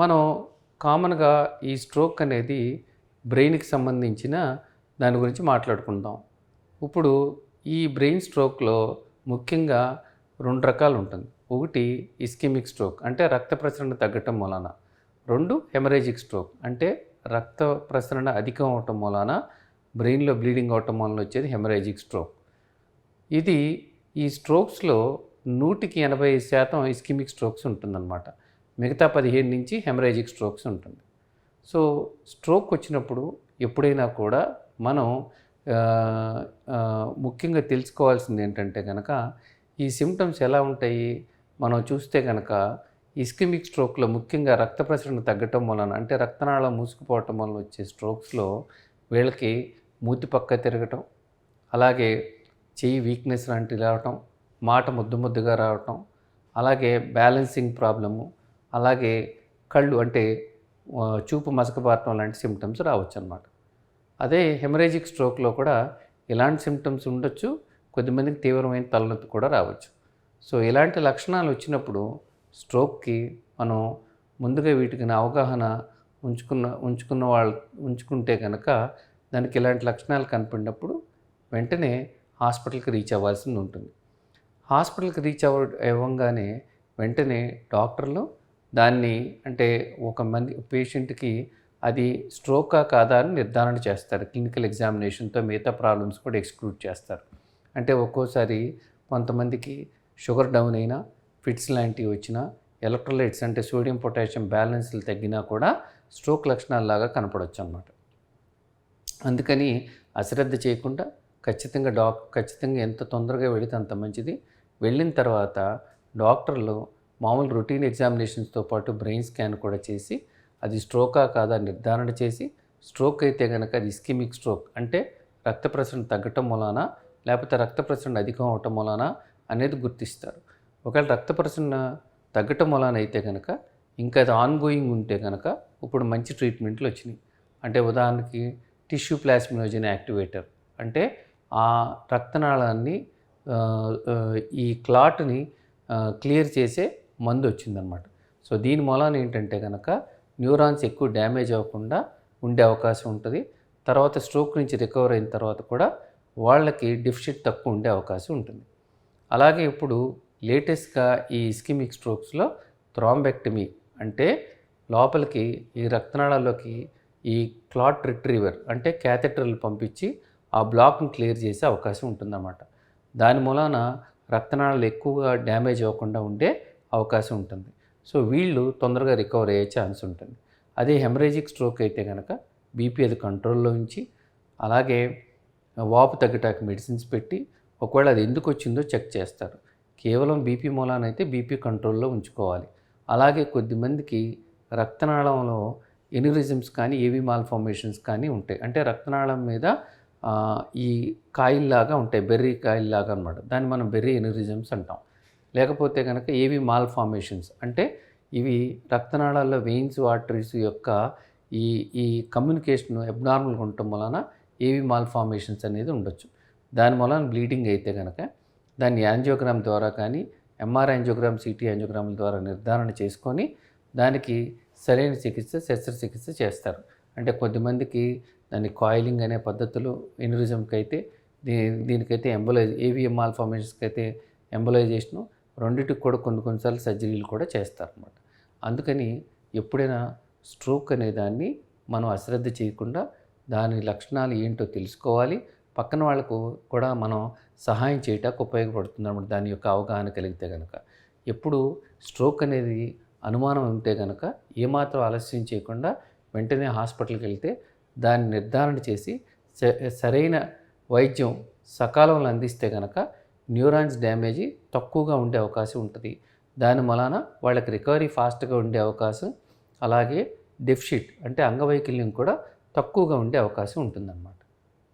మనం కామన్‌గా ఈ స్ట్రోక్ అనేది బ్రెయిన్‌కి సంబంధించిన దాని గురించి మాట్లాడుకుందాం. ఇప్పుడు ఈ బ్రెయిన్ స్ట్రోక్‌లో ముఖ్యంగా 2 రకాలు ఉంటుంది. ఒకటి ఇస్కెమిక్ స్ట్రోక్ అంటే రక్త ప్రసరణ తగ్గటం మూలాన. 2 హెమరేజిక్ స్ట్రోక్ అంటే రక్త ప్రసరణ అధికం అవ్వటం మూలాన బ్రెయిన్‌లో బ్లీడింగ్ అవ్వటం వలన వచ్చేది హెమరేజిక్ స్ట్రోక్. ఇది ఈ స్ట్రోక్స్‌లో 100కి 85% ఇస్కెమిక్ స్ట్రోక్స్ ఉంటుందన్నమాట. మిగతా 15 నుంచి హెమరేజిక్ స్ట్రోక్స్ ఉంటుంది. సో స్ట్రోక్ వచ్చినప్పుడు ఎప్పుడైనా కూడా మనం ముఖ్యంగా తెలుసుకోవాల్సింది ఏంటంటే కనుక ఈ సిమ్టమ్స్ ఎలా ఉంటాయి మనం చూస్తే కనుక ఇస్కెమిక్ స్ట్రోక్లో ముఖ్యంగా రక్త ప్రసరణ తగ్గటం వలన అంటే రక్తనాళం మూసుకుపోవటం వలన వచ్చే స్ట్రోక్స్లో వీళ్ళకి మూతి పక్క తిరగటం, అలాగే చెయ్యి వీక్నెస్ లాంటివి రావటం, మాట ముద్దు ముద్దుగా రావటం, అలాగే బ్యాలెన్సింగ్ ప్రాబ్లము, అలాగే కళ్ళు అంటే చూపు మసకబారటం లాంటి సిమ్టమ్స్ రావచ్చు అన్నమాట. అదే హెమరేజిక్ స్ట్రోక్లో కూడా ఇలాంటి సిమ్టమ్స్ ఉండొచ్చు, కొద్దిమందికి తీవ్రమైన తలనొప్పి కూడా రావచ్చు. సో ఇలాంటి లక్షణాలు వచ్చినప్పుడు స్ట్రోక్కి మనం ముందుగా వీటికి అవగాహన ఉంచుకుంటే కనుక దానికి ఇలాంటి లక్షణాలు కనపడినప్పుడు వెంటనే హాస్పిటల్కి రీచ్ అవ్వాల్సి ఉంటుంది. హాస్పిటల్కి రీచ్ అవ్వగానే వెంటనే డాక్టర్లు దాన్ని అంటే ఒక పేషెంట్కి అది స్ట్రోకా కాదా అని నిర్ధారణ చేస్తారు. క్లినికల్ ఎగ్జామినేషన్తో మిగతా ప్రాబ్లమ్స్ కూడా ఎక్స్క్లూడ్ చేస్తారు. అంటే ఒక్కోసారి కొంతమందికి షుగర్ డౌన్ అయినా, ఫిట్స్ లాంటివి వచ్చినా, ఎలక్ట్రోలైట్స్ అంటే సోడియం పొటాషియం బ్యాలెన్స్లు తగ్గినా కూడా స్ట్రోక్ లక్షణాలలాగా కనపడవచ్చు అన్నమాట. అందుకని అశ్రద్ధ చేయకుండా ఖచ్చితంగా ఎంత తొందరగా వెళితే అంత మంచిది. వెళ్ళిన తర్వాత డాక్టర్లు మామూలు రొటీన్ ఎగ్జామినేషన్స్తో పాటు బ్రెయిన్ స్కాన్ కూడా చేసి అది స్ట్రోకా కాదా నిర్ధారణ చేసి, స్ట్రోక్ అయితే కనుక అది ఇస్కెమిక్ స్ట్రోక్ అంటే రక్త ప్రసరణ తగ్గటం మూలాన లేకపోతే రక్త ప్రసరణ అధికం అవటం మూలాన అనేది గుర్తిస్తారు. ఒకవేళ రక్త ప్రసరణ తగ్గటం మూలాన అయితే కనుక ఇంకా అది ఆన్గోయింగ్ ఉంటే కనుక ఇప్పుడు మంచి ట్రీట్మెంట్లు వచ్చినాయి. అంటే ఉదాహరణకి టిష్యూ ప్లాస్మినోజెన్ యాక్టివేటర్ అంటే ఆ రక్తనాళాన్ని ఈ క్లాట్ని క్లియర్ చేసే మందు వచ్చిందనమాట. సో దీని మూలాన ఏంటంటే కనుక న్యూరాన్స్ ఎక్కువ డ్యామేజ్ అవ్వకుండా ఉండే అవకాశం ఉంటుంది. తర్వాత స్ట్రోక్ నుంచి రికవర్ అయిన తర్వాత కూడా వాళ్ళకి డెఫిసిట్ తక్కువ ఉండే అవకాశం ఉంటుంది. అలాగే ఇప్పుడు లేటెస్ట్గా ఈ ఇస్కెమిక్ స్ట్రోక్స్లో థ్రాంబెక్టమీ అంటే లోపలికి ఈ రక్తనాళాల్లోకి ఈ క్లాట్ రిట్రీవర్ అంటే క్యాథెటర్లు పంపించి ఆ బ్లాక్ని క్లియర్ చేసే అవకాశం ఉంటుందన్నమాట. దాని మూలాన రక్తనాళాలు ఎక్కువగా డ్యామేజ్ అవ్వకుండా ఉండే అవకాశం ఉంటుంది. సో వీళ్ళు తొందరగా రికవర్ అయ్యే ఛాన్స్ ఉంటుంది. అదే హెమరేజిక్ స్ట్రోక్ అయితే కనుక బీపీ అది కంట్రోల్లో ఉంచి, అలాగే వాపు తగ్గటానికి మెడిసిన్స్ పెట్టి, ఒకవేళ అది ఎందుకు వచ్చిందో చెక్ చేస్తారు. కేవలం బీపీ మూలానైతే బీపీ కంట్రోల్లో ఉంచుకోవాలి. అలాగే కొద్దిమందికి రక్తనాళంలో ఎన్యూరిజమ్స్ కానీ ఏవీ మాల్ఫార్మేషన్స్ కానీ ఉంటాయి. అంటే రక్తనాళం మీద ఈ కాయిల్లాగా ఉంటాయి, బెర్రీ కాయిల్లాగా అనమాట. దాన్ని మనం బెర్రీ ఎన్యూరిజమ్స్ అంటాం. లేకపోతే కనుక ఏవి మాల్ఫార్మేషన్స్ అంటే ఇవి రక్తనాళాల్లో వెయిన్స్ ఆర్టరీస్ యొక్క ఈ కమ్యూనికేషన్ అబ్నార్మల్గా ఉండటం వలన ఏవి మాల్ఫార్మేషన్స్ అనేది ఉండొచ్చు. దాని వలన బ్లీడింగ్ అయితే కనుక దాన్ని యాంజియోగ్రామ్ ద్వారా కానీ ఎంఆర్ యాంజియోగ్రామ్, సిటీ యాంజియోగ్రామ్ల ద్వారా నిర్ధారణ చేసుకొని దానికి సరైన శస్త్రచికిత్స చేస్తారు. అంటే కొద్దిమందికి దాన్ని కాయిలింగ్ అనే పద్ధతులు ఎన్యూరిజంకి అయితే దీనికైతే ఏవిఎం మాల్ఫార్మేషన్స్కి అయితే ఎంబలైజేషను, రెండింటికి కూడా కొన్నిసార్లు సర్జరీలు కూడా చేస్తారన్నమాట. అందుకని ఎప్పుడైనా స్ట్రోక్ అనే దాన్ని మనం అశ్రద్ధ చేయకుండా దాని లక్షణాలు ఏంటో తెలుసుకోవాలి. పక్కన వాళ్ళకు కూడా మనం సహాయం చేయటానికి ఉపయోగపడుతుంది అన్నమాట. దాని యొక్క అవగాహన కలిగితే కనుక ఎప్పుడు స్ట్రోక్ అనేది అనుమానం ఉంటే కనుక ఏమాత్రం ఆలస్యం చేయకుండా వెంటనే హాస్పిటల్కి వెళ్తే దాన్ని నిర్ధారణ చేసి సరైన వైద్యం సకాలంలో అందిస్తే కనుక న్యూరాన్స్ డ్యామేజ్ తక్కువగా ఉండే అవకాశం ఉంటుంది. దాని వలన వాళ్ళకి రికవరీ ఫాస్ట్గా ఉండే అవకాశం, అలాగే డెఫిసిట్ అంటే అంగవైకల్యం కూడా తక్కువగా ఉండే అవకాశం ఉంటుందన్నమాట.